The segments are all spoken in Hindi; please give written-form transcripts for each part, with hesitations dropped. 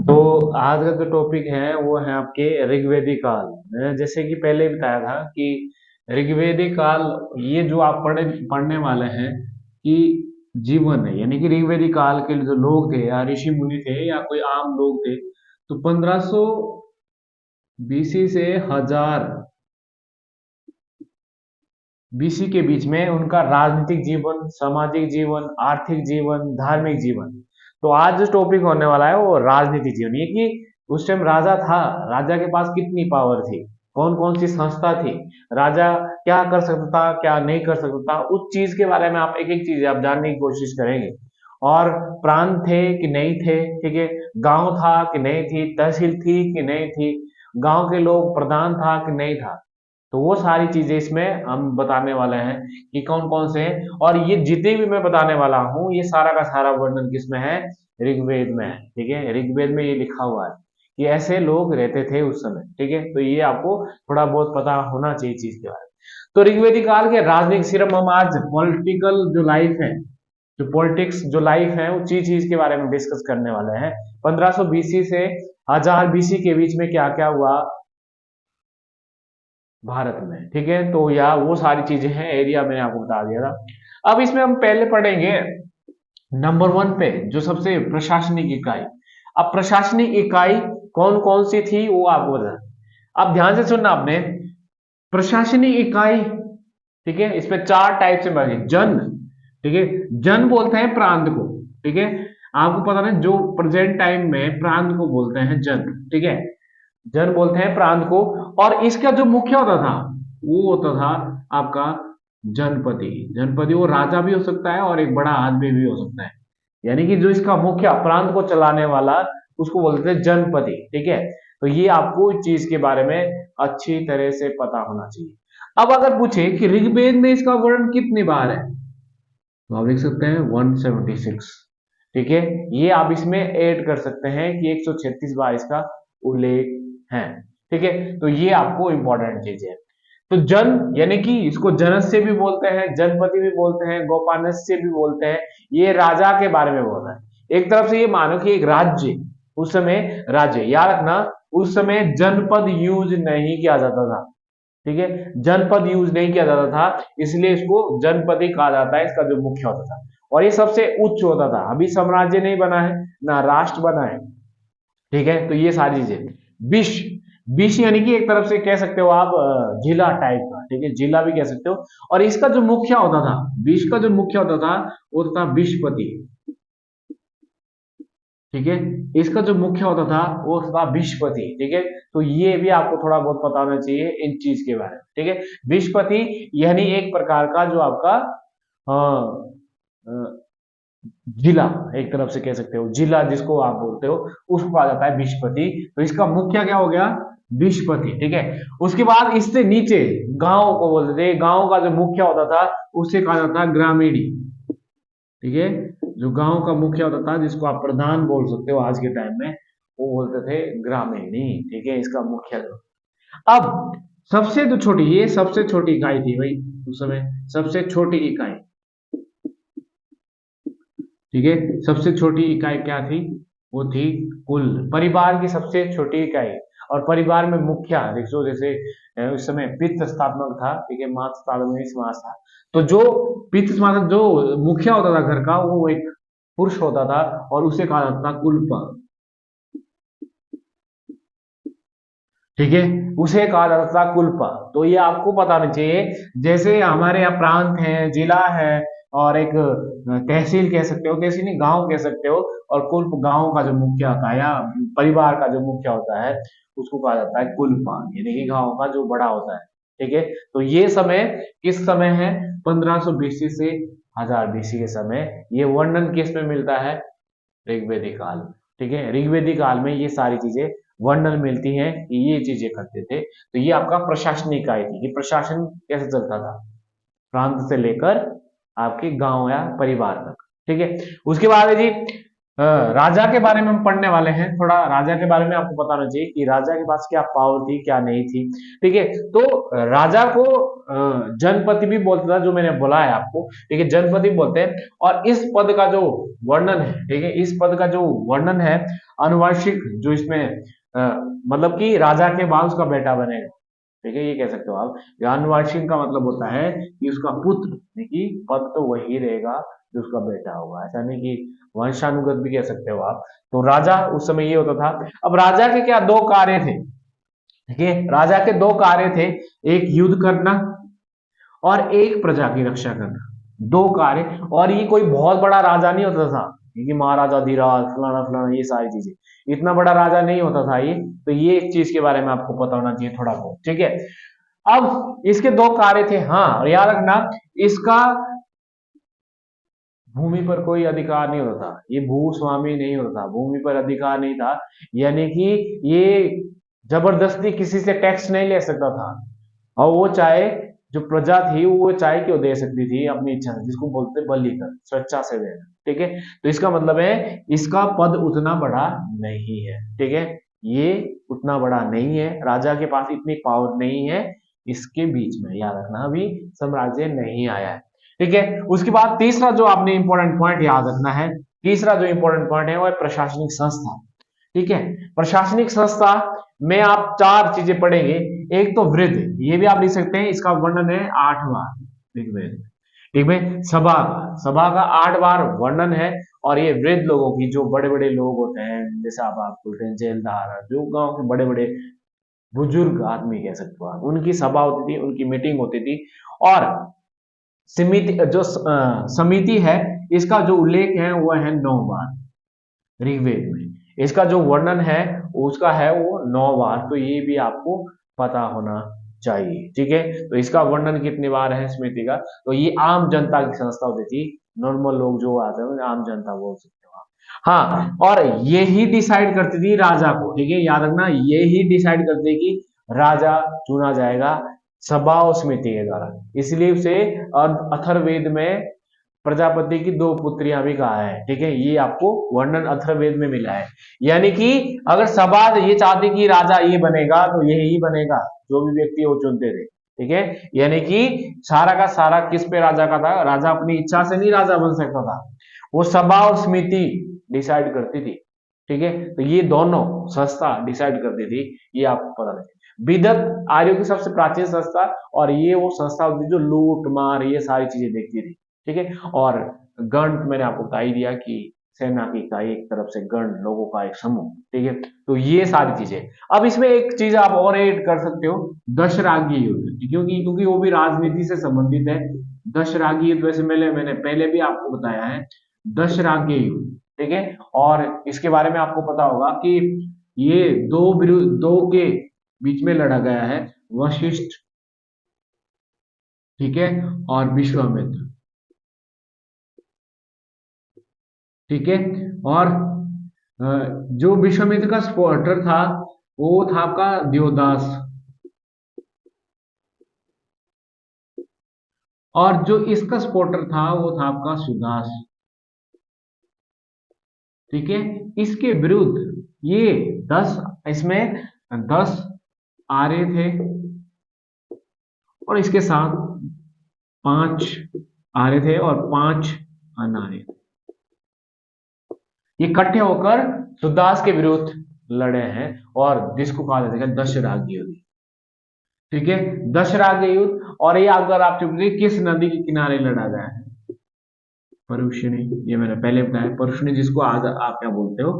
तो आज का जो टॉपिक है वो है आपके ऋग्वेदिक काल। मैंने जैसे कि पहले बताया था कि ऋग्वेदिक काल ये जो आप पढ़ने वाले हैं कि जीवन है, यानी कि ऋग्वेदिक काल के जो लोग थे या ऋषि मुनि थे या कोई आम लोग थे, तो 1500 बीसी से 1000 बीसी के बीच में उनका राजनीतिक जीवन, सामाजिक जीवन, आर्थिक जीवन, धार्मिक जीवन। तो आज जो टॉपिक होने वाला है वो राजनीतिक जीवन, ये कि उस टाइम राजा था, राजा के पास कितनी पावर थी, कौन कौन सी संस्था थी, राजा क्या कर सकता था, क्या नहीं कर सकता था, उस चीज के बारे में आप एक एक चीज आप जानने की कोशिश करेंगे। और प्रांत थे कि नहीं थे, ठीक है, गांव था कि नहीं थी, तहसील थी कि नहीं थी, गांव के लोग प्रधान था कि नहीं था। तो वो सारी चीजें इसमें हम बताने वाले हैं कि कौन कौन से हैं। और ये जितने भी मैं बताने वाला हूँ ये सारा का सारा वर्णन किसमें है, ऋग्वेद में है। ठीक है, ऋग्वेद में ये लिखा हुआ है कि ऐसे लोग रहते थे उस समय। ठीक है, तो ये आपको थोड़ा बहुत पता होना चाहिए चीज के बारे में। तो ऋग्वेदिक काल के राजनीतिक, सिर्फ हम आज पॉलिटिकल जो लाइफ है, जो पॉलिटिक्स जो लाइफ है उसी चीज के बारे में डिस्कस करने वाले हैं। 1500 बीसी से 1000 बीसी के बीच में क्या क्या हुआ भारत में। ठीक है, तो यह वो सारी चीजें हैं, एरिया मैंने आपको बता दिया था। अब इसमें हम पहले पढ़ेंगे नंबर वन पे जो सबसे प्रशासनिक इकाई। अब प्रशासनिक इकाई कौन कौन सी थी वो आपको बता। अब ध्यान से सुनना आपने, प्रशासनिक इकाई, ठीक है, इसमें चार टाइप से बने। जन, ठीक है, जन बोलते हैं प्रांत को। ठीक है, आपको पता ना जो प्रेजेंट टाइम में प्रांत को बोलते हैं जन। ठीक है, जन बोलते हैं प्रांत को। और इसका जो मुख्य होता था वो होता था आपका जनपति। जनपति वो राजा भी हो सकता है और एक बड़ा आदमी भी हो सकता है, यानी कि जो इसका मुख्य प्रांत को चलाने वाला उसको बोलते हैं जनपति। ठीक है, तो ये आपको इस चीज के बारे में अच्छी तरह से पता होना चाहिए। अब अगर पूछे कि ऋग्वेद में इसका वर्णन कितनी बार है, तो आप लिख सकते हैं 176। ठीक है, ये आप इसमें ऐड कर सकते हैं कि 136 बार इसका उल्लेख है। ठीक है, तो ये आपको इंपॉर्टेंट चीज है। तो जन यानी कि इसको जनस से भी बोलते हैं, जनपति भी बोलते हैं, गोपानस से भी बोलते हैं। ये राजा के बारे में बोल रहा है। एक तरफ से ये मानो कि एक राज्य, उस समय राज्य, याद रखना उस समय जनपद यूज नहीं किया जाता था। ठीक है, जनपद यूज नहीं किया जाता था, इसलिए इसको जनपद ही कहा जाता है, इसका जो मुख्य होता था। और ये सबसे उच्च होता था। अभी साम्राज्य नहीं बना है ना राष्ट्र बना है। ठीक है, तो ये सारी चीजें। विश, विश यानी कि एक तरफ से कह सकते हो आप जिला टाइप का। ठीक है, जिला भी कह सकते हो। और इसका जो मुखिया होता था, विश का जो मुखिया होता था वो था विशपति। ठीक है, इसका जो मुख्य होता था वो था विशपति। ठीक है, तो ये भी आपको थोड़ा बहुत पता होना चाहिए इन चीज के बारे में। ठीक है, विशपति यानी एक प्रकार का जो आपका अ, अ, जिला, एक तरफ से कह सकते हो जिला जिसको आप बोलते हो, उसको कहा जाता है विशपति। तो इसका मुख्य क्या हो गया, विशपति। ठीक है, उसके बाद इससे नीचे गांव को बोलते थे। गांव का जो मुख्य होता था उसे कहा जाता है ग्रामीणी। ठीक है, जो गांव का मुखिया होता था जिसको आप प्रधान बोल सकते हो आज के टाइम में, वो बोलते थे ग्रामीणी। ठीक है, इसका मुखिया जो। अब सबसे जो छोटी, ये सबसे छोटी इकाई थी भाई उस समय, सबसे छोटी इकाई। ठीक है, सबसे छोटी इकाई क्या थी, वो थी कुल, परिवार की सबसे छोटी इकाई। और परिवार में मुखिया देखो, जैसे उस समय पितृ स्थात्मक था। ठीक है, मातृ तालव्य समास था। तो जो पितृ स्थात्मक जो मुखिया होता था घर का, वो एक पुरुष होता था और उसे कहा जाता था कुलपा। ठीक है, उसे कहा जाता था कुलपा। तो ये आपको पता होना चाहिए। जैसे हमारे यहाँ प्रांत है, जिला है, और एक तहसील कह सकते हो, तहसील नहीं गांव कह सकते हो। और कुल गांव का जो मुखिया होता है या परिवार का जो मुखिया होता है उसको कहा जाता है कुलपान, यानी कि गांव का जो बड़ा होता है। ठीक है, तो ये समय किस समय है, 1500 बीसी से 1000 बीसी के समय। ये वर्णन किस में मिलता है, ऋग्वेदिक काल में। ठीक है, ऋग्वेदिक काल में ये सारी चीजें वर्णन मिलती हैं कि ये चीजें करते थे। तो ये आपका प्रशासनिक इकाई थी कि प्रशासन कैसे चलता था, प्रांत से लेकर आपके गांव या परिवार तक। ठीक है, उसके बाद है जी राजा के बारे में हम पढ़ने वाले हैं। थोड़ा राजा के बारे में आपको पता होना चाहिए कि राजा के पास क्या पावर थी क्या नहीं थी। ठीक है, तो राजा को जनपति भी बोलता था, जो मैंने बोला है आपको। ठीक है, जनपति बोलते हैं। और इस पद का जो वर्णन है, ठीक है, इस पद का जो वर्णन है अनुवांशिक, जो इसमें मतलब कि राजा के बाद उसका बेटा बनेगा, ठीक है, ये कह सकते हो आप। आनुवंशिक का मतलब होता है कि उसका पुत्र, देखिए पद तो वही रहेगा जो उसका बेटा होगा, ऐसा नहीं कि वंशानुगत भी कह सकते हो आप। तो राजा उस समय ये होता था। अब राजा के क्या दो कार्य थे, ठीक है, राजा के दो कार्य थे, एक युद्ध करना और एक प्रजा की रक्षा करना, दो कार्य। और ये कोई बहुत बड़ा राजा नहीं होता था, क्योंकि महाराजा धीराज फलाना फलाना ये सारी चीजें, इतना बड़ा राजा नहीं होता था ये। तो ये एक चीज के बारे में आपको पता होना चाहिए थोड़ा बहुत, ठीक है। अब इसके दो कार्य थे, हाँ, और याद रखना, इसका भूमि पर कोई अधिकार नहीं होता था, ये भूस्वामी नहीं होता था, भूमि पर अधिकार नहीं था, यानी कि ये जबरदस्ती किसी से टैक्स नहीं ले सकता था। और वो चाहे जो प्रजा थी वो चाहे क्यों दे सकती थी अपनी इच्छा से, जिसको बोलते बलि कर, स्वेच्छा से देना, ठीक है। तो इसका मतलब है इसका पद उतना बड़ा नहीं है, ठीक है, ये उतना बड़ा नहीं है, राजा के पास इतनी पावर नहीं है, इसके बीच में याद रखना अभी साम्राज्य नहीं आया है, ठीक है। उसके बाद तीसरा जो आपने इंपॉर्टेंट पॉइंट याद रखना है, तीसरा जो इंपॉर्टेंट पॉइंट है वो है प्रशासनिक संस्था, ठीक है। प्रशासनिक संस्था में आप चार चीजें पढ़ेंगे। एक तो वृद्ध, ये भी आप लिख सकते हैं, इसका वर्णन है 8 बार ऋग्वेद में, ठीक है। सभा का, सभा का 8 बार वर्णन है। और ये वृद्ध लोगों की, जो बड़े बड़े लोग होते हैं, जैसे आप बोलते हैं जेलदार, जो गांव के बड़े बड़े बुजुर्ग आदमी कह सकते हो आप, उनकी सभा होती थी, उनकी मीटिंग होती थी। और समिति, जो समिति है, इसका जो उल्लेख है वो है 9 बार ऋग्वेद में, इसका जो वर्णन है उसका है वो 9 बार। तो ये भी आपको पता होना चाहिए, ठीक है। तो इसका वर्णन कितने बार है समिति का, तो ये आम जनता की संस्था होती थी, नॉर्मल लोग जो आते हैं आम जनता बोल सकते हो आप। हाँ, और ये ही डिसाइड करती थी राजा को, ठीक है, याद रखना, ये ही डिसाइड करती कि राजा चुना जाएगा सभा और समिति के द्वारा। इसलिए उसे अथर्ववेद में प्रजापति की दो पुत्रियां भी कहा है, ठीक है, ये आपको वर्णन अथर्ववेद में मिला है। यानी कि अगर सभा ये चाहती कि राजा ये बनेगा तो ये ही बनेगा, जो भी व्यक्ति वो चुनते थे, ठीक है। यानी कि सारा का सारा किस पे राजा का था, राजा अपनी इच्छा से नहीं राजा बन सकता था, वो सभा और समिति डिसाइड करती थी, ठीक है। तो ये दोनों संस्था डिसाइड करती थी, ये आपको पता नहीं। विदत आर्यों की सबसे प्राचीन संस्था, और ये वो संस्था होती थी जो लूट मार ये सारी चीजें देखती थी, ठीक है। और गण मैंने आपको बता ही दिया कि सेना की इकाई, एक तरफ से गण लोगों का एक समूह, ठीक है। तो ये सारी चीजें। अब इसमें एक चीज आप और ऐड कर सकते हो, दशरागी युद्ध, क्योंकि क्योंकि वो भी राजनीति से संबंधित है। दशरागी युद्ध वैसे मैंने पहले भी आपको बताया है, दशरागी युद्ध, ठीक है। और इसके बारे में आपको पता होगा कि ये दो के बीच में लड़ा गया है, वशिष्ठ, ठीक है, और विश्वामित्र, ठीक है। और जो विश्वामित्र का सपोर्टर था वो था आपका दियोदास, और जो इसका सपोर्टर था वो था आपका सुदास, ठीक है। इसके विरुद्ध ये 10, इसमें 10 आर्य थे, और इसके साथ 5 आर्य थे और 5 अनार्य थे। ये इकट्ठे होकर सुदास के विरुद्ध लड़े हैं, और जिसको कहा जाता है दशरागी युद्ध, ठीक है, दशरागी युद्ध। और ये अगर आप चुप किस नदी के किनारे लड़ा गया है, परुषणी, ये मैंने पहले बताया, परुषणी जिसको आज आप क्या बोलते हो,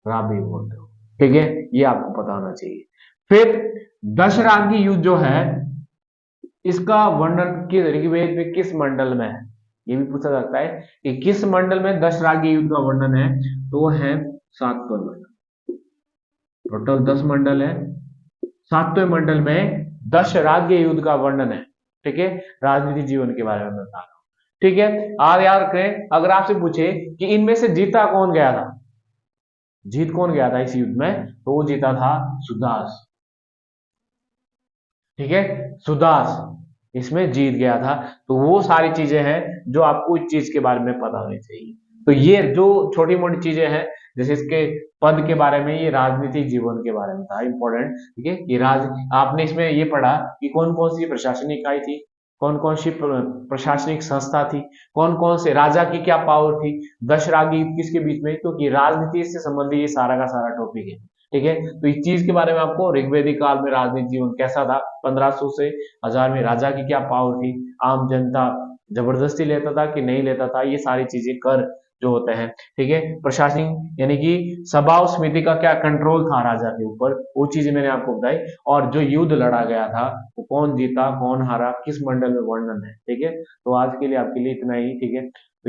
राबी बोलते हो, ठीक है, ये आपको पता होना चाहिए। फिर दशरागी युद्ध जो है, इसका वर्णन किस ऋग्वेद में किस मंडल में है, ये भी पूछा जाता है कि किस मंडल में दशरागी युद्ध का वर्णन है, तो वो है 7वां मंडल। टोटल 10 मंडल है, 7वें मंडल में दशराग्य युद्ध का वर्णन है, ठीक है, राजनीति जीवन के बारे में बता रहा हूं, ठीक है। आज याद रखें, अगर आपसे पूछे कि इनमें से जीता कौन गया था, जीत कौन गया था इस युद्ध में, तो वो जीता था सुदास, ठीक है, सुदास इसमें जीत गया था। तो वो सारी चीजें हैं जो आपको इस चीज के बारे में पता होनी चाहिए। तो ये जो छोटी मोटी चीजें हैं, जैसे इसके पद के बारे में, ये राजनीतिक जीवन के बारे में था इंपॉर्टेंट, ठीक है। ये राज आपने इसमें ये पढ़ा कि कौन कौन सी प्रशासनिक इकाई थी, कौन कौन सी प्रशासनिक संस्था थी, कौन कौन से राजा की क्या पावर थी, दशरागी किसके बीच में, क्योंकि राजनीति से संबंधित ये सारा का सारा टॉपिक है। ठीक है, तो इस चीज के बारे में आपको ऋग्वैदिक काल में राजनीति जीवन कैसा था, 1500 से 1000 में राजा की क्या पावर थी, आम जनता जबरदस्ती लेता था कि नहीं लेता था, ये सारी चीजें कर जो होते हैं। ठीक है, प्रशासनिक यानी कि सभा और समिति का क्या कंट्रोल था राजा के ऊपर, वो चीजें मैंने आपको बताई। और जो युद्ध लड़ा गया था वो कौन जीता कौन हारा किस मंडल में वर्णन है। ठीक है, तो आज के लिए आपके लिए इतना ही। ठीक है, तो